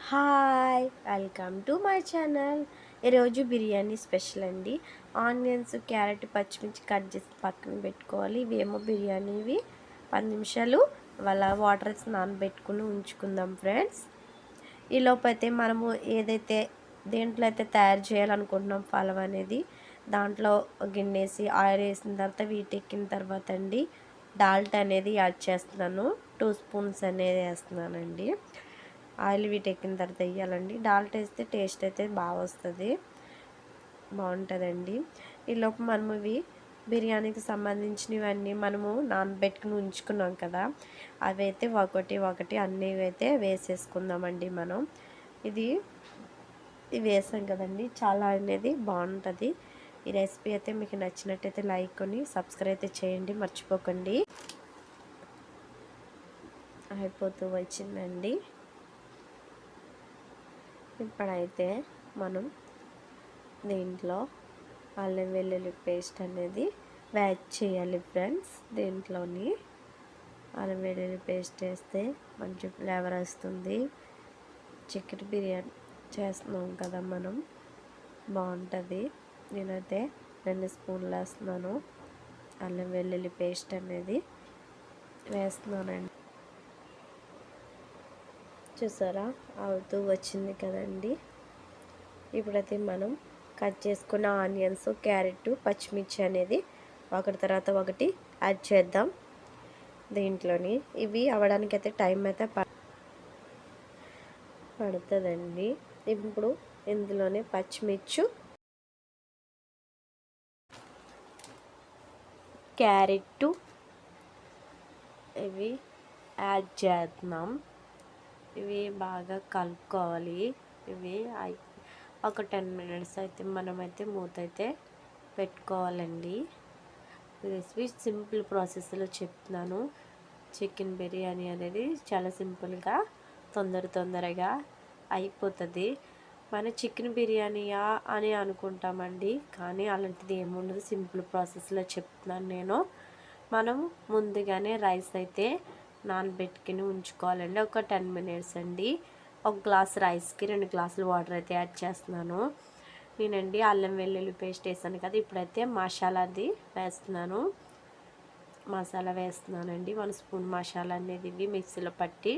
Hi welcome to my channel. ఈరోజు biryani special అండి. Onions, carrot, పచ్చిమిర్చి కట్ చేసి పక్కన పెట్టుకోవాలి. ఇవేమో బిర్యానీవి 10 నిమిషాలు వాళ్ళ వాటర్ నానబెట్టుకుని ఉంచుకుందాం ఫ్రెండ్స్. ఈ లోపైతే మనము ఏదైతే దేంట్లో అయితే తయారు చేయాలనుకుంటున్నాం పలావ్ అనేది, దాంట్లో గిన్నెసి ఆయిల్ వేసిన తర్వాత వీటెక్కిన తర్వాత అండి డాల్ట్ అనేది యాడ్ చేస్తున్నాను. 2 స్పూన్స్ అనేది వేస్తున్నానండి. ఆయిల్ వీటెక్కిన తర్వాత వేయాలండి. డాల్ట్ వేస్తే టేస్ట్ అయితే బాగా వస్తుంది, బాగుంటుందండి. ఈలోపు మనము ఇవి బిర్యానీకి సంబంధించినవన్నీ మనము నానబెట్టుకుని ఉంచుకున్నాం కదా, అవి అయితే ఒకటి ఒకటి అన్నీ అయితే వేసేసుకుందామండి. మనం ఇది వేసాం కదండి, చాలా అనేది బాగుంటుంది. ఈ రెసిపీ అయితే మీకు నచ్చినట్టయితే లైక్ కొని సబ్స్క్రైబ్ అయితే చేయండి, మర్చిపోకండి. అయిపోతూ వచ్చిందండి. ఇప్పుడైతే మనం దీంట్లో అల్లం వెల్లుల్లి పేస్ట్ అనేది యాడ్ చేయాలి ఫ్రెండ్స్. దీంట్లోని అల్లం వెల్లుల్లి పేస్ట్ వేస్తే మంచి ఫ్లేవర్ వస్తుంది. చికెన్ బిర్యానీ చేస్తున్నాం కదా మనం, బాగుంటుంది. నేనైతే 2 స్పూన్లు వేస్తున్నాను. అల్లం వెల్లుల్లి పేస్ట్ అనేది వేస్తున్నానండి. చూసారా, అవుతూ వచ్చింది కదండి. ఇప్పుడైతే మనం కట్ చేసుకున్న ఆనియన్స్, క్యారెట్, పచ్చిమిర్చి అనేది ఒకటి తర్వాత ఒకటి యాడ్ చేద్దాం దీంట్లోని. ఇవి అవ్వడానికి అయితే టైం అయితే పడుతుందండి. ఇప్పుడు ఇందులోనే పచ్చిమిర్చి, క్యారెట్ ఇవి యాడ్ చేద్దాం. ఇవి బాగా కలుపుకోవాలి. ఇవి ఒక 10 మినిట్స్ అయితే మనమైతే మూత అయితే పెట్టుకోవాలండి. రెసిపీ సింపుల్ ప్రాసెస్లో చెప్తున్నాను. చికెన్ బిర్యానీ అనేది చాలా సింపుల్గా తొందరగా అయిపోతుంది. మన చికెన్ బిర్యానీయా అని అనుకుంటామండి, కానీ అలాంటిది ఏముండదు. సింపుల్ ప్రాసెస్లో చెప్తున్నాను నేను. మనం ముందుగానే రైస్ అయితే నానబెట్టుకుని ఉంచుకోవాలండి. ఒక 10 మినిట్స్ అండి. ఒక గ్లాస్ రైస్కి 2 గ్లాసులు వాటర్ అయితే యాడ్ చేస్తున్నాను నేనండి. అల్లం వెల్లుల్లి పేస్ట్ వేసాను కదా, ఇప్పుడైతే మసాలాది వేస్తున్నాను. మసాలా వేస్తున్నానండి. 1 స్పూన్ మసాలా అనేది ఇవి మిక్సీలో పట్టి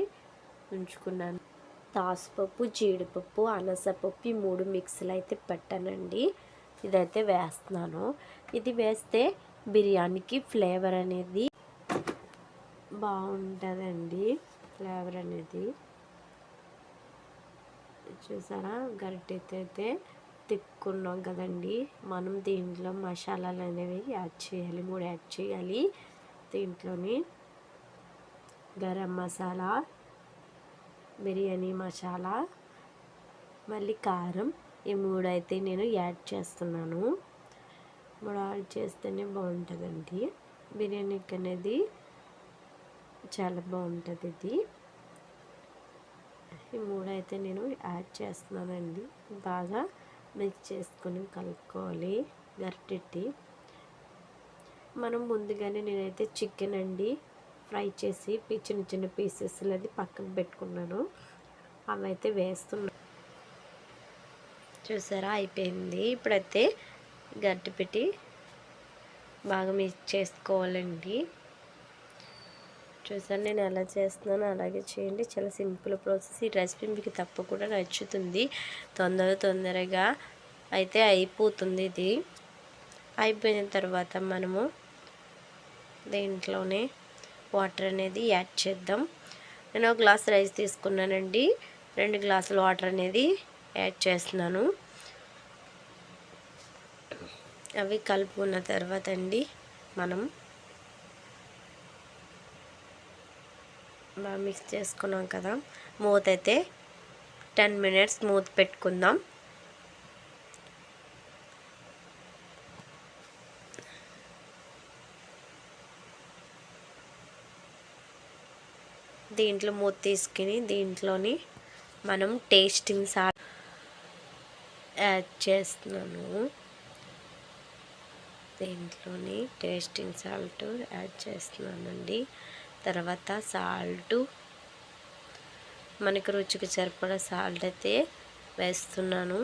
ఉంచుకున్నాను. తాసుపప్పు, జీడిపప్పు, అనసపప్పు ఈ 3 మిక్సీలు అయితే పెట్టానండి. ఇదైతే వేస్తున్నాను. ఇది వేస్తే బిర్యానీకి ఫ్లేవర్ అనేది బాగుంటుందండి. ఫ్లేవర్ అనేది చూసారా, గరిటెతో అయితే తిప్పుకున్నాం కదండి. మనం దీంట్లో మసాలాలు అనేవి యాడ్ చేయాలి. 3 యాడ్ చేయాలి. దీంట్లోని గరం మసాలా, బిర్యానీ మసాలా, మళ్ళీ కారం, ఈ 3 అయితే నేను యాడ్ చేస్తున్నాను. 3 యాడ్ చేస్తేనే బాగుంటుందండి బిర్యానీకి అనేది, చాలా బాగుంటుంది ఇది. ఈ 3 అయితే నేను యాడ్ చేస్తున్నానండి. బాగా మిక్స్ చేసుకొని కలుపుకోవాలి గరిటెట్టి. మనం ముందుగానే నేనైతే చికెన్ అండి ఫ్రై చేసి చిన్న చిన్న పీసెస్ అది పక్కన పెట్టుకున్నాను. అవైతే వేస్తున్నాను. చూసారా, అయిపోయింది. ఇప్పుడైతే గరిటె పెట్టి బాగా మిక్స్ చేసుకోవాలండి. చూసాను నేను ఎలా చేస్తున్నానో అలాగే చేయండి. చాలా సింపుల్ ప్రాసెస్. ఈ రెసిపీ మీకు తప్పకుండా నచ్చుతుంది. తొందరగా అయితే అయిపోతుంది. ఇది అయిపోయిన తర్వాత మనము దీంట్లోనే వాటర్ అనేది యాడ్ చేద్దాం. నేను 1 గ్లాస్ రైస్ తీసుకున్నానండి. 2 గ్లాసులు వాటర్ అనేది యాడ్ చేస్తున్నాను. అవి కలుపుకున్న తర్వాత అండి మనం బాగా మిక్స్ చేసుకున్నాం కదా, మూత అయితే 10 మినిట్స్ మూత పెట్టుకుందాం. దీంట్లో మూత తీసుకుని దీంట్లోని మనం టేస్టింగ్ సాల్ట్ యాడ్ చేస్తున్నాను. దీంట్లోని టేస్టింగ్ సాల్ట్ యాడ్ చేస్తున్నానండి. తర్వాత సాల్ట్, మనకి రుచికి సరిపడా సాల్ట్ అయితే వేస్తున్నాను.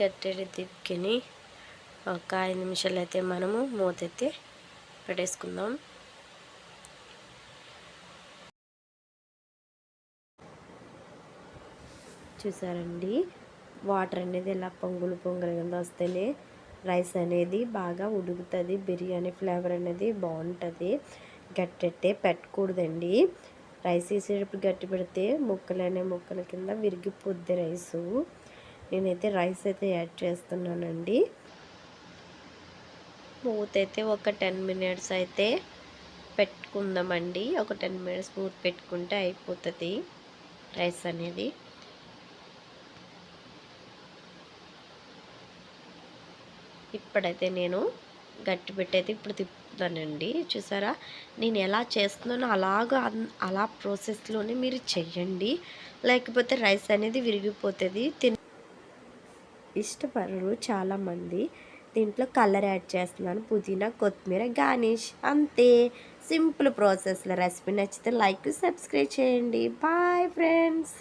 గట్టిగా తిప్పుకొని ఒక 5 నిమిషాలు అయితే మనము మూత అయితే పెట్టేసుకుందాం. చూసారండి, వాటర్ అనేది ఇలా పొంగులు కింద వస్తేనే రైస్ అనేది బాగా ఉడుకుతుంది, బిర్యానీ ఫ్లేవర్ అనేది బాగుంటుంది. గట్టెట్టే పెట్టకూడదండి. రైస్ వేసేటప్పుడు గట్టి పెడితే ముక్కల కింద విరిగిపోద్ది రైసు. నేనైతే రైస్ అయితే యాడ్ చేస్తున్నానండి. మూత అయితే ఒక 10 మినిట్స్ అయితే పెట్టుకుందామండి. ఒక 10 మినిట్స్ మూత పెట్టుకుంటే అయిపోతుంది రైస్ అనేది. ఇప్పుడైతే నేను గట్టి పెట్టయితే ఇప్పుడు తిప్పుతానండి. చూసారా, నేను ఎలా చేస్తున్నానో అలా ప్రాసెస్లోనే మీరు చెయ్యండి, లేకపోతే రైస్ అనేది విరిగిపోతుంది. ఇష్టపడరు చాలామంది. దీంట్లో కలర్ యాడ్ చేస్తున్నాను, పుదీనా కొత్తిమీర గార్నిష్, అంతే. సింపుల్ ప్రాసెస్లో రెసిపీ నచ్చితే లైక్ సబ్స్క్రైబ్ చేయండి. Bye friends.